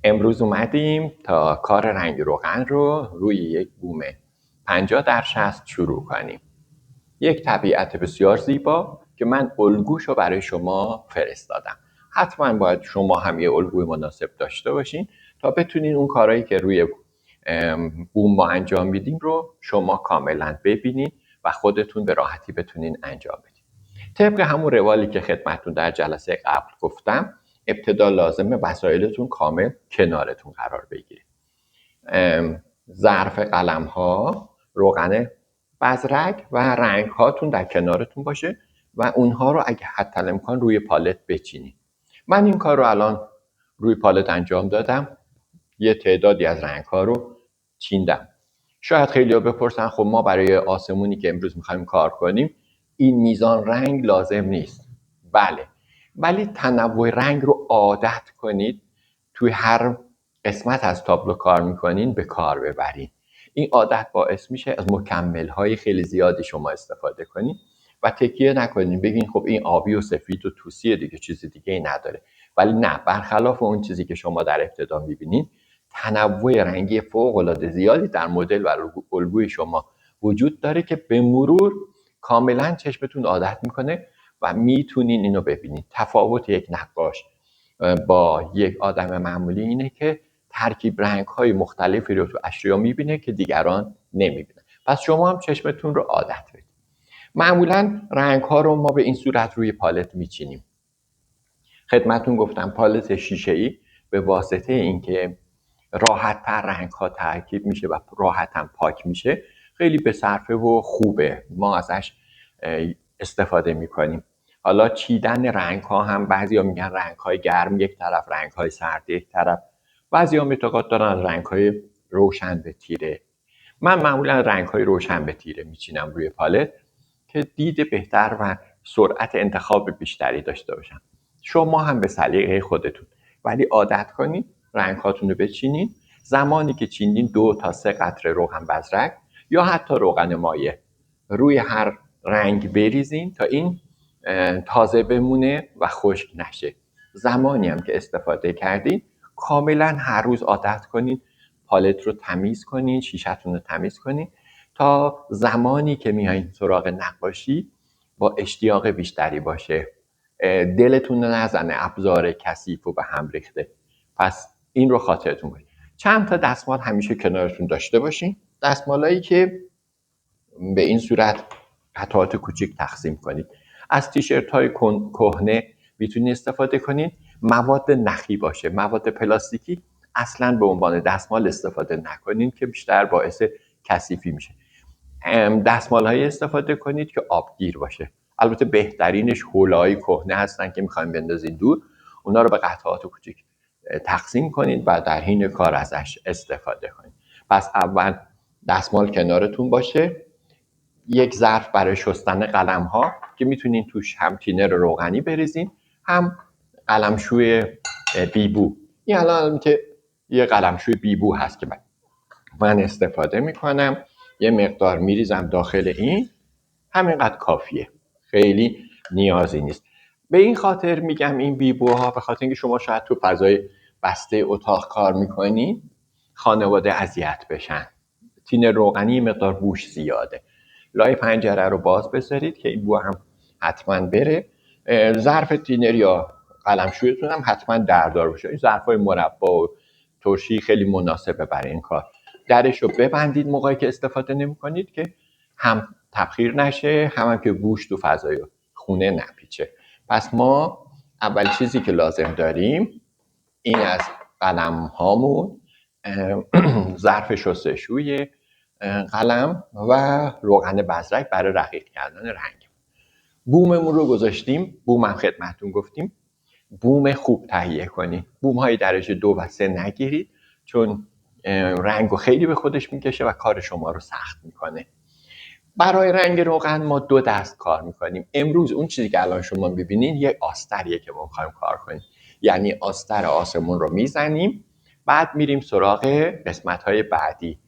امروز اومدیم تا کار رنگ روغن رو روی یک بوم 50x60 شروع کنیم. یک طبیعت بسیار زیبا که من الگوش رو برای شما فرستادم. حتما باید شما هم یه الگوی مناسب داشته باشین تا بتونین اون کارهایی که روی بوم ما انجام میدیم رو شما کاملا ببینین و خودتون به راحتی بتونین انجام بدین. طبق همون روالی که خدمتتون در جلسه قبل گفتم، ابتدا لازمه وسایلتون کامل کنارتون قرار بگیره. ظرف قلم ها، روغن بزرگ و رنگ هاتون در کنارتون باشه و اونها رو اگه حتی امکان روی پالت بچینید. من این کار رو الان روی پالت انجام دادم. یه تعدادی از رنگ ها رو چیندم. شاید خیلی ها بپرسن خب ما برای آسمونی که امروز میخوایم کار کنیم این میزان رنگ لازم نیست. بله، ولی تنوع رنگ رو عادت کنید. توی هر قسمت از تابلو کار میکنین به کار ببرین. این عادت باعث میشه از مکمل‌های خیلی زیادی شما استفاده کنین و تکیه نکنین بگین خب این آبی و سفید و توسیه دیگه، چیز دیگه ای نداره. ولی نه، برخلاف اون چیزی که شما در ابتدا میبینین، تنوع رنگی فوق‌العاده زیادی در مدل و الگوی شما وجود داره که به مرور کاملا چشمتون عادت میکنه و میتونین اینو ببینید. تفاوت یک نقاش با یک آدم معمولی اینه که ترکیب رنگ‌های مختلفی رو تو اشیا میبینه که دیگران نمیبینن. پس شما هم چشمتون رو عادت بدید. معمولا رنگ‌ها رو ما به این صورت روی پالت میچینیم. خدمتون گفتم پالت شیشه‌ای به واسطه اینکه راحت‌تر رنگ‌ها ترکیب میشه و راحت‌تر پاک میشه، خیلی به صرفه و خوبه. ما ازش استفاده میکنیم. حالا چیدن رنگ‌ها هم بعضیا میگن رنگ‌های گرم یک طرف، رنگ‌های سرد یک طرف. بعضیا اعتقاد دارن رنگ‌های روشن به تیره. من معمولا رنگ‌های روشن به تیره میچینم روی پالت که دید بهتر و سرعت انتخاب بیشتری داشته باشم. شما هم به سلیقه خودتون، ولی عادت کنید رنگ‌هاتون رو بچینین. زمانی که چیندین 2 تا 3 قطره روغن بزرگ یا حتی روغن مایع روی هر رنگ بریزین تا این تازه بمونه و خشک نشه. زمانی هم که استفاده کردین کاملا هر روز عادت کنین پالت رو تمیز کنین، شیشتون رو تمیز کنین تا زمانی که میایین سراغ نقاشی با اشتیاق بیشتری باشه. دلتون نزنه ابزار کثیف و به هم ریخته. پس این رو خاطرتون باشه. چند تا دستمال همیشه کنارتون داشته باشین. دستمالایی که به این صورت قطعات کوچیک تقسیم کنید. از تیشرت های کهنه میتونید استفاده کنید. مواد نخی باشه، مواد پلاستیکی اصلا به عنوان دستمال استفاده نکنید که بیشتر باعث کثیفی میشه. دستمال های استفاده کنید که آبگیر باشه. البته بهترینش حوله‌های کهنه هستن که میخوایم بندازید دور. اونا رو به قطعات کوچیک تقسیم کنید و در حین کار ازش استفاده کنید. پس اول دستمال کنارتون باشه. یک ظرف برای شستن قلم ها که میتونین توش هم تینر روغنی بریزین، هم قلمشوی بیبو. این الان که یه قلمشوی بیبو هست که من استفاده میکنم، یه مقدار میریزم داخل این، همینقدر کافیه، خیلی نیازی نیست. به این خاطر میگم این بیبوها، به خاطر اینکه شما شاید تو فضای بسته اتاق کار میکنین، خانواده اذیت بشن. تینر روغنی مقدار بوش زیاده. لای پنجره رو باز بذارید که این بو هم حتما بره. ظرف تینر یا قلمشویتون هم حتما دردار باشه. این ظرفای مربا و ترشی خیلی مناسبه برای این کار. درش رو ببندید موقعی که استفاده نمی‌کنید که هم تبخیر نشه، هم که بوش تو فضای خونه نپیچه. پس ما اول چیزی که لازم داریم این از قلم هامون، ظرف شستشوی قلم و روغن بزرگ برای رقیق کردن رنگ. بوممون رو گذاشتیم. بوم هم خدمتتون گفتیم بوم خوب تهیه کنید. بوم های درجه 2 و 3 نگیرید چون رنگو خیلی به خودش میکشه و کار شما رو سخت میکنه. برای رنگ روغن ما 2 دست کار میکنیم. امروز اون چیزی که الان شما میبینین یک آستریه که ما میخوایم کار کنیم. یعنی آستر آسمون رو میزنیم، بعد میریم سراغ قسمت های بعدی.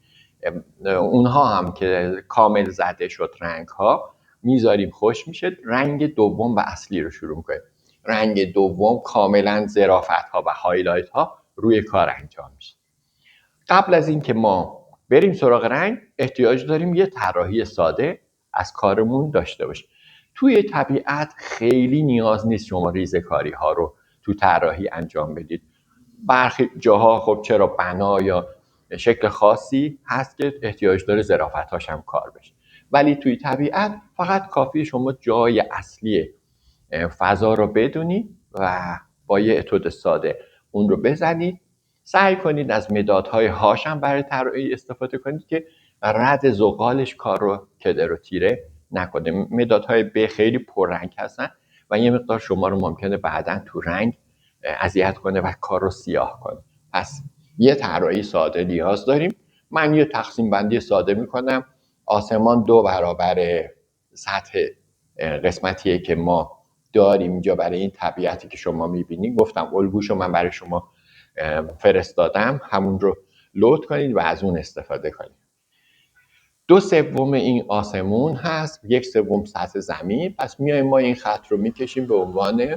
اونها هم که کامل زده شد رنگ ها میذاریم خوش میشه. رنگ دوم و اصلی رو شروع میکنیم. رنگ دوم کاملا ظرافت ها و هایلایت ها روی کار انجام میشه. قبل از اینکه ما بریم سراغ رنگ احتیاج داریم یه طراحی ساده از کارمون داشته باشیم. توی طبیعت خیلی نیاز نیست شما ریزه‌کاری ها رو تو طراحی انجام بدید. برخی جاها خب چرا بنا یا شکل خاصی هست که احتیاج داره ظرافت‌هاش هم کار بشه، ولی توی طبیعت فقط کافیه شما جای اصلی فضا رو بدونید و با یه اتود ساده اون رو بزنید. سعی کنید از مدادهای هاش هم برای طراحی استفاده کنید که رد زغالش کار رو کدر و تیره نکنه. مدادهای ب خیلی پررنگ هستن و یه مقدار شما رو ممکنه بعداً تو رنگ اذیت کنه و کار رو سیاه کنه. پس یه طراحی ساده نیاز داریم. من یه تقسیم بندی ساده میکنم. آسمان 2 برابر سطح قسمتیه که ما داریم اینجا برای این طبیعتی که شما میبینید. گفتم الگوشو من برای شما فرستادم، همون رو لود کنید و از اون استفاده کنید. 2/3 این آسمون هست، 1/3 سطح زمین. پس میایم ما این خط رو میکشیم به عنوان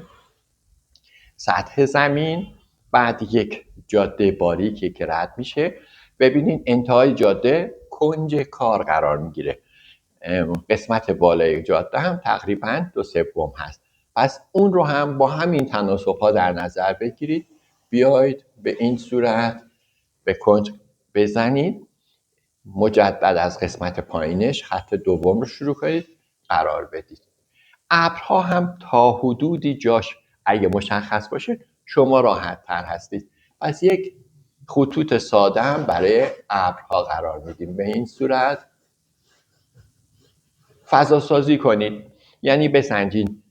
سطح زمین. بعد یک جاده باریکی که رد میشه. ببینید انتهای جاده کنج کار قرار میگیره. قسمت بالای جاده هم تقریبا 2/3 هست. پس اون رو هم با همین تناسب ها در نظر بگیرید. بیایید به این صورت به کنج بزنید. مجدد از قسمت پایینش خط دوم رو شروع کنید قرار بدید. ابرها هم تا حدودی جاش اگه مشخص باشه شما راحت تر هستید. پس یک خطوط ساده هم برای ابرها قرار میدیم. به این صورت فضا سازی کنید، یعنی بسنجین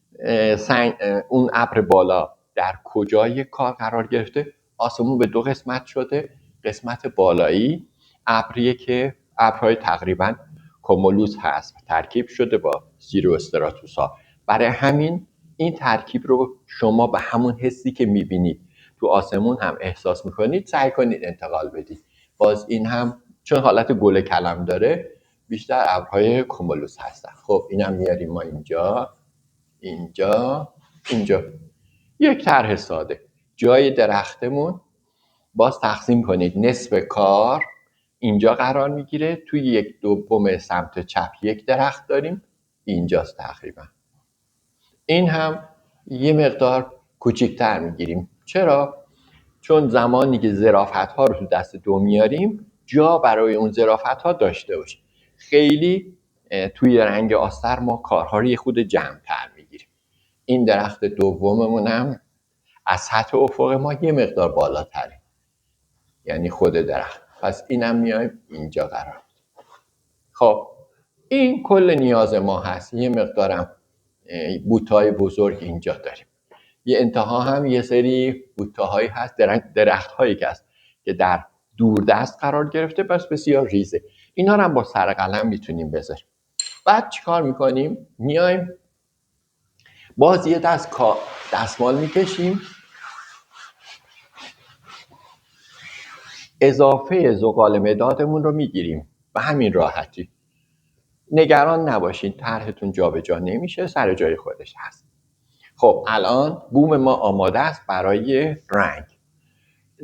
اون ابر بالا در کجای کار قرار گرفته. آسمون به 2 قسمت شده. قسمت بالایی ابریه که ابرهای تقریبا کومولوس هست، ترکیب شده با سیرو استراتوس ها. برای همین این ترکیب رو شما به همون حسی که میبینید تو آسمون هم احساس میکنید سعی کنید انتقال بدید. باز این هم چون حالت گل کلم داره بیشتر ابرهای کومولوس هستن. خب اینم میاریم ما اینجا اینجا. یک طرح ساده. جای درختمون باز تقسیم کنید. نصف کار اینجا قرار میگیره. توی 1/2 سمت چپ یک درخت داریم، اینجاست تقریبا. این هم یه مقدار کوچیک‌تر میگیریم. چرا؟ چون زمانی که ظرافت ها رو تو دست 2 میاریم جا برای اون ظرافت ها داشته باشیم. خیلی توی رنگ آستر ما کارها رو یه خود جمع‌تر میگیریم. این درخت دوممون هم از سطح افق ما یه مقدار بالاتره، یعنی خود درخت. پس اینم میایم اینجا قرار میدیم. خب این کل نیاز ما هست. یه مقدارم بوته‌های بزرگ اینجا داریم. یه انتها هم یه سری بوته‌هایی هست، درخت‌هایی که هست که در دوردست قرار گرفته، پس بسیار ریزه. اینا رو هم با سرقلم میتونیم بذاریم. بعد چیکار میکنیم؟ میایم باز یه دستمال میکشیم، اضافه زغال مدادمون رو میگیریم به همین راحتی. نگران نباشید طرحتون جابجا نمیشه، سر جای خودش هست. خب الان بوم ما آماده است برای رنگ.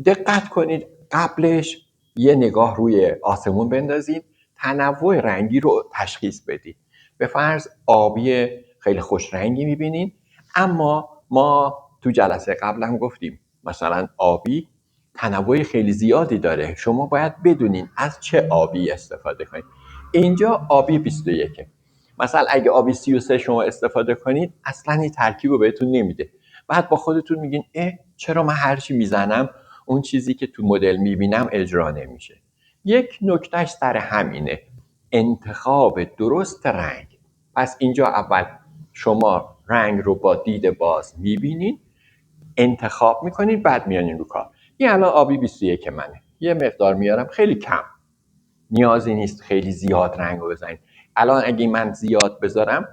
دقت کنید قبلش یه نگاه روی آسمون بندازید، تنوع رنگی رو تشخیص بدید. به فرض آبی خیلی خوش رنگی میبینید، اما ما تو جلسه قبلم گفتیم مثلا آبی تنوع خیلی زیادی داره. شما باید بدونین از چه آبی استفاده کنید. اینجا آبی 21. مثلا اگه آبی 33 شما استفاده کنید اصلا این ترکیب رو بهتون نمیده. بعد با خودتون میگین چرا من هر چی میزنم اون چیزی که تو مدل میبینم اجرا نمیشه. یک نکتهش سر همینه، انتخاب درست رنگ. پس اینجا اول شما رنگ رو با دید باز میبینید، انتخاب میکنید، بعد میانین رو کار. این الان آبی 21 منه، یه مقدار میارم، خیلی کم، نیازی نیست خیلی زیاد رنگ رو بزنید. الان اگه من زیاد بذارم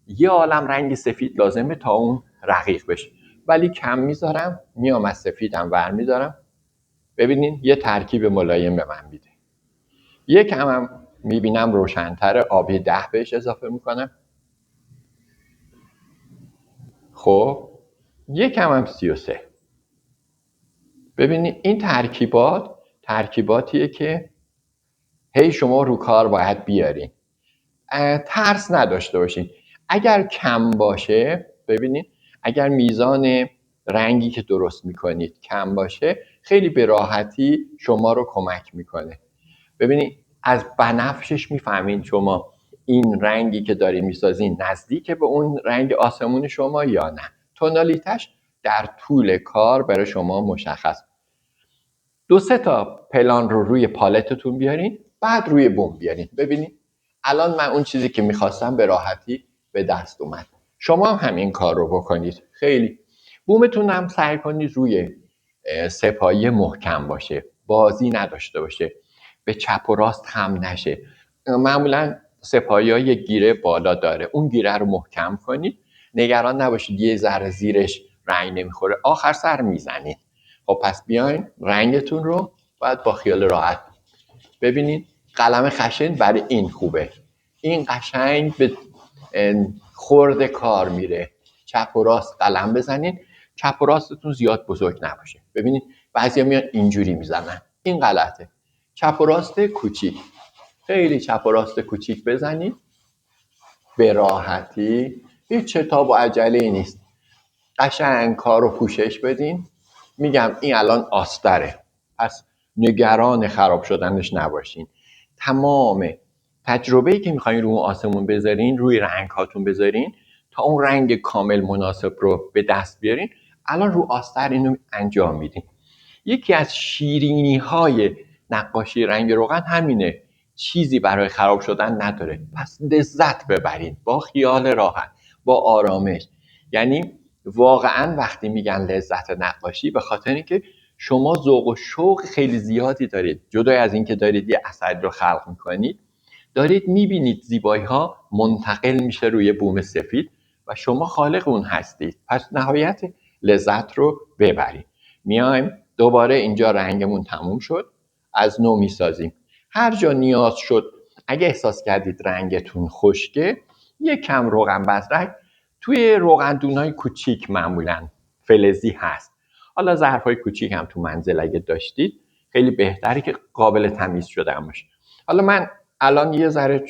یه عالم رنگ سفید لازمه تا اون رقیق بشه، ولی کم میذارم، میام از سفیدم ور میذارم. ببینین یه ترکیب ملایم به من میده. یکم هم میبینم روشن‌تر، آبی 10 بهش اضافه میکنم. خب یکم هم 33. ببینید این ترکیباتیه که هی شما رو کار باید بیارین. ترس نداشته باشین. اگر کم باشه، ببینید اگر میزان رنگی که درست میکنید کم باشه، خیلی به راحتی شما رو کمک میکنه. ببینید از بنفشش میفهمین شما این رنگی که دارین میسازین نزدیک به اون رنگ آسمون شما یا نه. تونالیتش در طول کار برای شما مشخص. 2-3 تا پلان رو روی پالتتون بیارین، بعد روی بوم بیارین. ببینید الان من اون چیزی که میخواستم به راحتی به دست اومد. شما هم همین کار رو بکنید. خیلی بومتون هم سعی کنید روی سه‌پایه محکم باشه، بازی نداشته باشه، به چپ و راست خم نشه. معمولا سه‌پایه‌ها یک گیره بالا داره، اون گیره رو محکم کنید. نگران نباشید یه ذره زیرش رنگ نمیخوره، آخر سر میزنید. خب پس بیاین رنگتون رو باید با خیال راحت. ببینید قلم خشن برای این خوبه، این قشنگ به خورد کار میره. چپ و راست قلم بزنید، چپ و راستتون زیاد بزرگ نباشه. ببینید بعضیا میان اینجوری میزنن، این غلطه. چپ و راست کوچیک، خیلی چپ و راست کوچیک بزنید به راحتی. هیچ شتاب و عجله‌ای نیست. قشنگ کار رو پوشش بدین. میگم این الان آستره، پس نگران خراب شدنش نباشین. تمام تجربه‌ای که میخواین رو آسمون بذارین، روی رنگ هاتون بذارین تا اون رنگ کامل مناسب رو به دست بیارین، الان رو آستر اینو انجام میدین. یکی از شیرینی های نقاشی رنگ روغن همینه، چیزی برای خراب شدن نداره. پس لذت ببرین با خیال راحت، با آرامش. یعنی واقعا وقتی میگن لذت نقاشی، به خاطر اینکه شما ذوق و شوق خیلی زیادی دارید. جدای از اینکه دارید یه اثر رو خلق میکنید، دارید میبینید زیبایی ها منتقل میشه روی بوم سفید و شما خالق اون هستید. پس نهایت لذت رو ببرید. میایم دوباره اینجا رنگمون تموم شد، از نو میسازیم. هر جا نیاز شد اگه احساس کردید رنگتون خشکه، یک کم روغن بزرگ توی روغندونای کوچیک معمولا فلزی هست. حالا ظرفای کوچیک هم تو منزل اگه داشتید خیلی بهتره که قابل تمیز شده باشه. حالا من الان یه ذره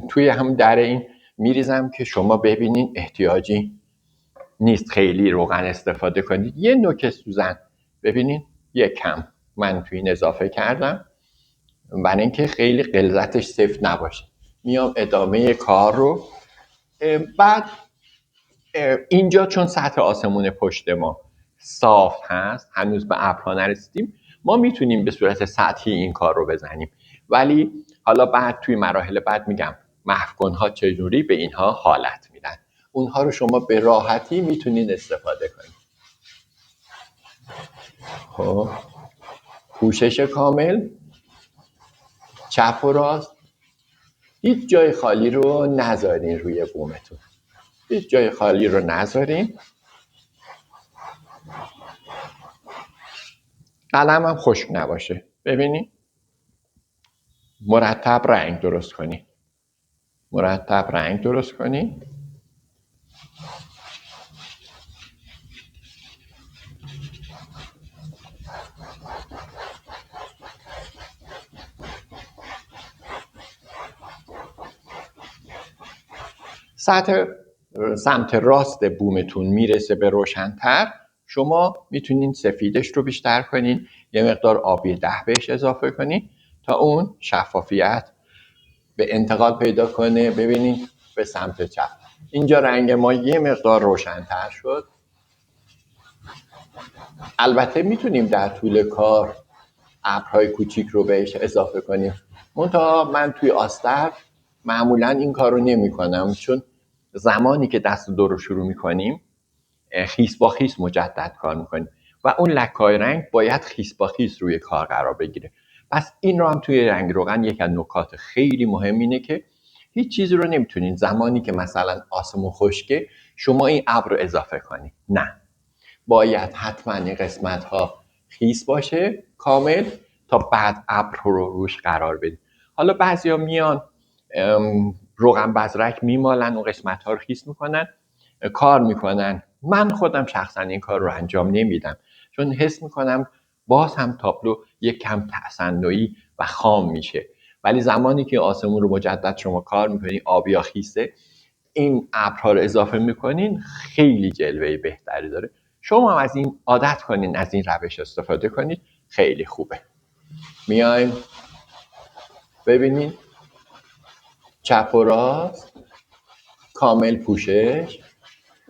توی هم در این میریزم که شما ببینین احتیاجی نیست خیلی روغن استفاده کنید. یه نوک سوزن ببینین یک کم من توی این اضافه کردم برای اینکه خیلی غلظتش سفت نباشه. میام ادامه کار رو. بعد اینجا چون سطح آسمون پشت ما صاف هست، هنوز به ابرها نرسیدیم، ما میتونیم به صورت سطحی این کار رو بزنیم. ولی حالا بعد توی مراحل بعد میگم محوکن‌ها چجوری به اینها حالت میدن، اونها رو شما به راحتی میتونین استفاده کنید. خب پوشش کامل، چپ و راست، هیچ جای خالی رو نذارین روی بومتون، هیچ جای خالی رو نذارین. قلم هم خشک نباشه. ببینید مرتب رنگ درست کنی، مرتب رنگ درست کنی. سمت راست بومتون میرسه به روشن‌تر، شما میتونین سفیدش رو بیشتر کنین، یه مقدار آبی 10 بهش اضافه کنین تا اون شفافیت به انتقال پیدا کنه. ببینین به سمت چپ اینجا رنگ ما یه مقدار روشن‌تر شد. البته میتونیم در طول کار ابرهای کوچیک رو بهش اضافه کنیم، منتها من توی آستر معمولا این کار رو نمی کنم، چون زمانی که دست دو رو شروع میکنیم خیس با خیس مجدد کار میکنیم و اون لکه‌های رنگ باید خیس با خیس روی کار قرار بگیره. پس این رو هم توی رنگ روغن یک از نکات خیلی مهم اینه که هیچ چیزی رو نمیتونین زمانی که مثلا آسمون خشکه شما این ابر رو اضافه کنید، نه، باید حتما این قسمت ها خیس باشه کامل تا بعد ابر رو روش قرار بدید. حالا بعضیا میان روغن بزرک میمالن و قسمت ها رو خیس میکنن، کار میکنن. من خودم شخصا این کار رو انجام نمیدم، چون حس میکنم باز هم تابلو یک کم تصنعی و خام میشه. ولی زمانی که آسمون رو مجدد شما کار میکنین، آب یا خیسه، این ابرها رو اضافه میکنین، خیلی جلوه بهتری داره. شما هم از این عادت کنین، از این روش استفاده کنید، خیلی خوبه. میایم ببینین چپ و راست کامل پوشش.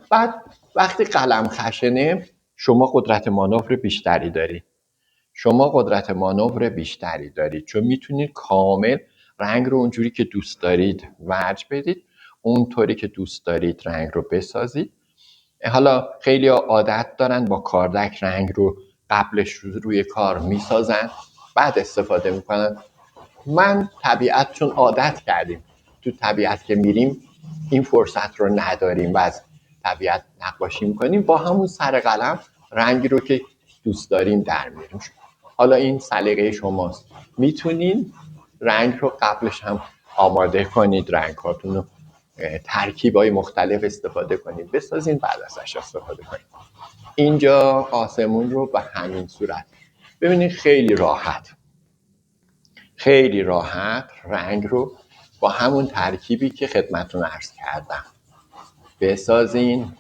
بعد وقتی قلم خشنه شما قدرت مانور بیشتری دارید. چون میتونید کامل رنگ رو اونجوری که دوست دارید ورج بدید، اونطوری که دوست دارید رنگ رو بسازید. حالا خیلی عادت دارن با کاردک رنگ رو قبلش روی کار میسازن بعد استفاده میکنن. من طبیعت چون عادت کردیم تو طبیعت که میریم این فرصت رو نداریم و از طبیعت نقاشی میکنیم، با همون سر قلم رنگی رو که دوست داریم در میاریم. حالا این سلیقه شماست، میتونین رنگ رو قبلش هم آماده کنید، رنگاتون رو ترکیبای مختلف استفاده کنید بسازین، بعد ازش استفاده کنید. اینجا آسمون رو به همین صورت ببینید، خیلی راحت رنگ رو با همون ترکیبی که خدمتتون عرض کردم بسازین،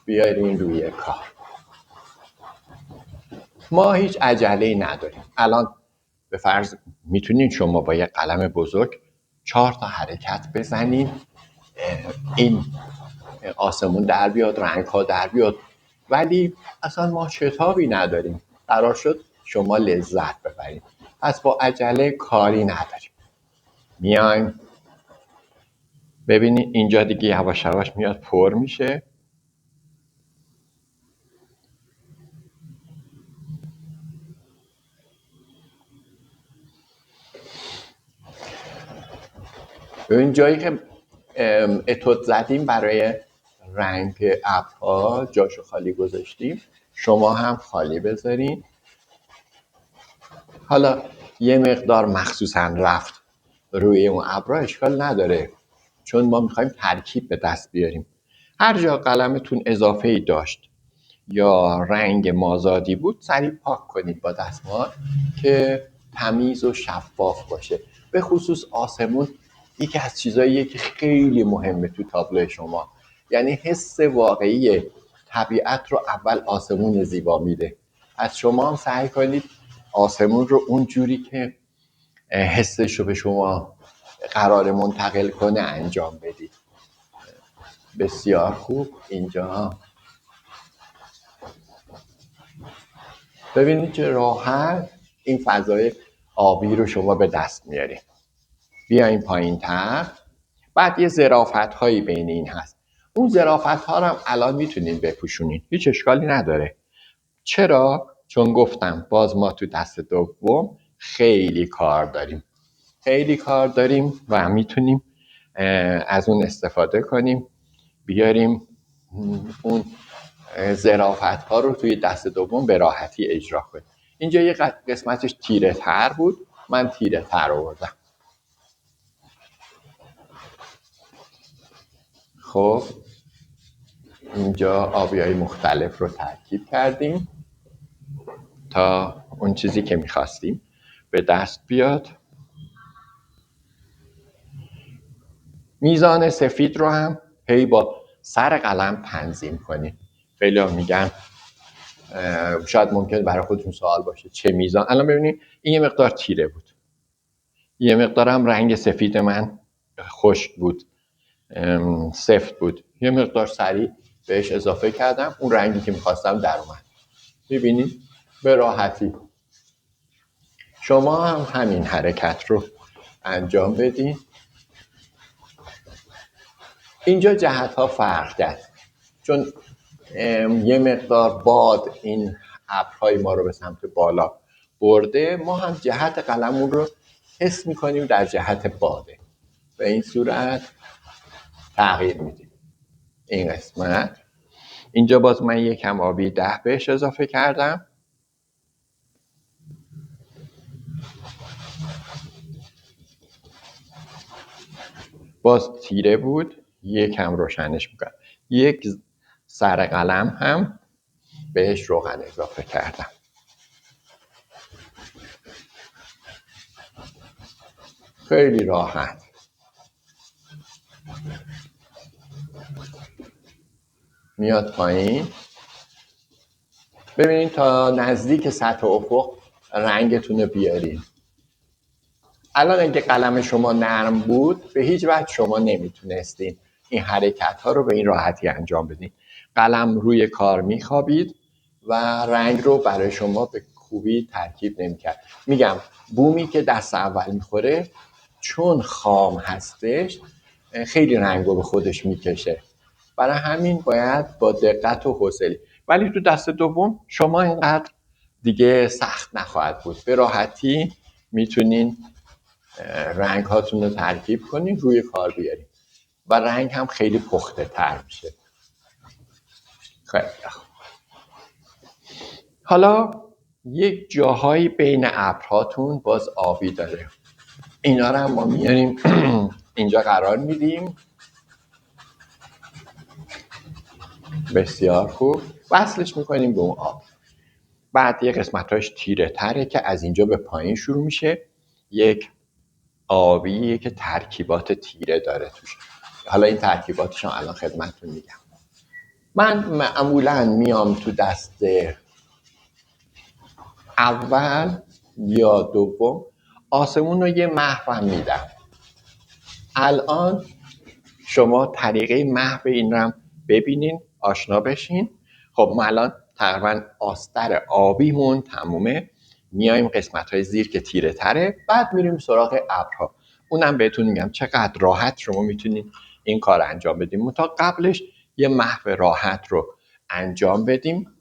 بیارین روی کار. ما هیچ عجله‌ای نداریم. الان به فرض میتونین شما با یه قلم بزرگ 4 تا حرکت بزنین، این آسمون در بیاد، رنگ ها در بیاد، ولی اصلا ما شتابی نداریم، قرار شد شما لذت ببرید، پس با عجله کاری نداریم. میایم ببینید اینجا دیگه یواش یواش میاد پر میشه. این جایی که اتود زدیم برای رنگ ابرها جاشو خالی گذاشتیم، شما هم خالی بذارین. حالا یه مقدار مخصوصا رفت روی اون ابرها اشکال نداره، چون ما میخوایم ترکیب به دست بیاریم. هر جا قلمتون اضافه ای داشت یا رنگ مازادی بود سریع پاک کنید با دستمال که تمیز و شفاف باشه. به خصوص آسمون یکی از چیزاییه که خیلی مهمه تو تابلو شما، یعنی حس واقعی طبیعت رو اول آسمون زیبا میده. از شما هم سعی کنید آسمون رو اون جوری که حسش رو به شما قرار منتقل کنه انجام بدید. بسیار خوب. اینجا ببینید چه راحت این فضای آبی رو شما به دست میارید. بیاین پایین تر. بعد یه ظرافت هایی بین این هست، اون ظرافت ها رو هم الان میتونین بپوشونین، هیچ اشکالی نداره. چرا؟ چون گفتم باز ما تو دست دوم خیلی کار داریم و میتونیم از اون استفاده کنیم، بیاریم اون ظرافت ها رو توی دست دوم به راحتی اجرا کنیم. اینجا یه قسمتش تیره تر بود، من تیره تر آوردم. خب اینجا آبی های مختلف رو ترکیب کردیم تا اون چیزی که میخواستیم به دست بیاد. میزان سفید رو هم هی با سر قلم تنظیم کنیم. خیلی ها میگن، شاید ممکن برای خودتون سوال باشه چه میزان. الان ببینید این یه مقدار تیره بود، یه مقدار هم رنگ سفید من خشک بود، سفت بود، یه مقدار سریع بهش اضافه کردم، اون رنگی که میخواستم در اومد. ببینید به راحتی شما هم همین حرکت رو انجام بدین. اینجا جهت ها فرق کرد چون یه مقدار باد این ابرهای ما رو به سمت بالا برده، ما هم جهت قلمون رو حس میکنیم در جهت باده، به این صورت تغییر میدیم. این قسمت اینجا باز من یکم آبی 10 بهش اضافه کردم، باز تیره بود، یکم روشنش میکنم. یک سر قلم هم بهش روغن اضافه کردم. خیلی راحت. میاد پایین. ببینید تا نزدیک سطح افق رنگتون رو بیارید. الان اگه قلم شما نرم بود به هیچ وجه شما نمیتونستین این حرکت ها رو به این راحتی انجام بدین. قلم روی کار میخوابید و رنگ رو برای شما به خوبی ترکیب نمیکرد. میگم بومی که دست اول میخوره چون خام هستش خیلی رنگ رو به خودش میکشه، برای همین باید با دقت و حوصله. ولی تو دست دوم شما اینقدر دیگه سخت نخواهد بود، به راحتی میتونین رنگ هاتون رو ترکیب کنین، روی کار بیارین و رنگ هم خیلی پخته تر میشه. خیلی خوب. حالا یک جاهایی بین ابرهاتون باز آبی داره، اینا رو هم ما میاریم اینجا قرار میدیم. بسیار خوب. وصلش میکنیم به اون آب. بعد یه قسمتاش تیره تره که از اینجا به پایین شروع میشه، یک آبیه که ترکیبات تیره داره توش. حالا این ترکیباتش هم الان خدمتتون میگم. من معمولا میام تو دست اول یا دوم آسمون رو یه محو میدم. الان شما طریقه محو این رو ببینین، آشنا بشین. خب ما الان تقریبا آستر آبیمون تمومه، میایم قسمت های زیر که تیره تره، بعد میریم سراغ ابرها. اونم بهتون میگم چقدر راحت شما میتونین این کار انجام بدیم. تا قبلش یه محو راحت رو انجام بدیم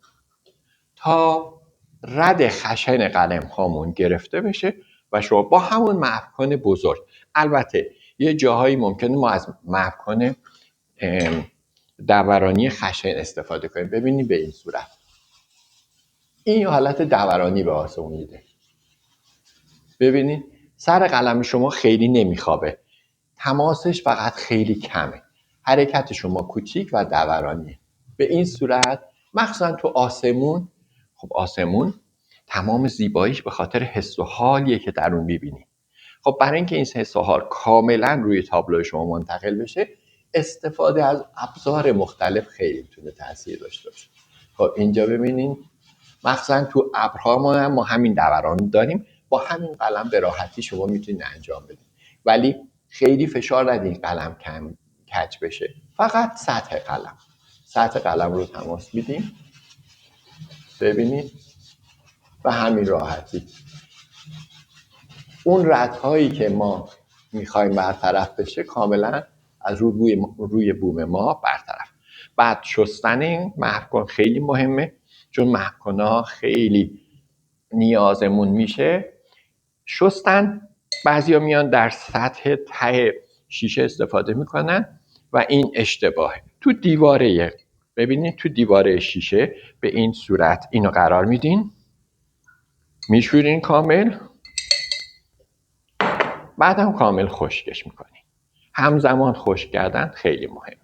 تا رد خشن قلم هامون گرفته بشه و شما با همون محوکن بزرگ، البته یه جاهایی ممکنه ما از محوکن دورانی خشن استفاده کنیم. ببینید به این صورت این حالت دورانی به آسمون میده. ببینید سر قلم شما خیلی نمیخوابه، تماسش فقط خیلی کمه، حرکت شما کوچیک و دورانیه. به این صورت مخصوصا تو آسمون، خب آسمون تمام زیباییش به خاطر حس و حالیه که در اون میبینی. خب برای اینکه این حس و حال کاملا روی تابلو شما منتقل بشه استفاده از ابزار مختلف خیلی میتونه تاثیر داشته باشه. خب اینجا ببینین مخصوصا تو ابرها ما همین دوران داریم، با همین قلم به راحتی شما میتونید انجام بدید، ولی خیلی فشار ندید قلم کج بشه، فقط سطح قلم رو تماس میدیم. ببینید و همین راحتی اون ردهایی که ما میخوایم برطرف بشه کاملا از روی بوم ما برطرف. بعد شستن این محوکن خیلی مهمه، چون محوکن‌ها خیلی نیازمون میشه. شستن بعضیا میان در سطح ته شیشه استفاده میکنن و این اشتباهه. تو دیواره، ببینید تو دیواره شیشه به این صورت اینو قرار میدین، میشورین کامل، بعدم کامل خشکش میکنین. همزمان خشک کردن خیلی مهم.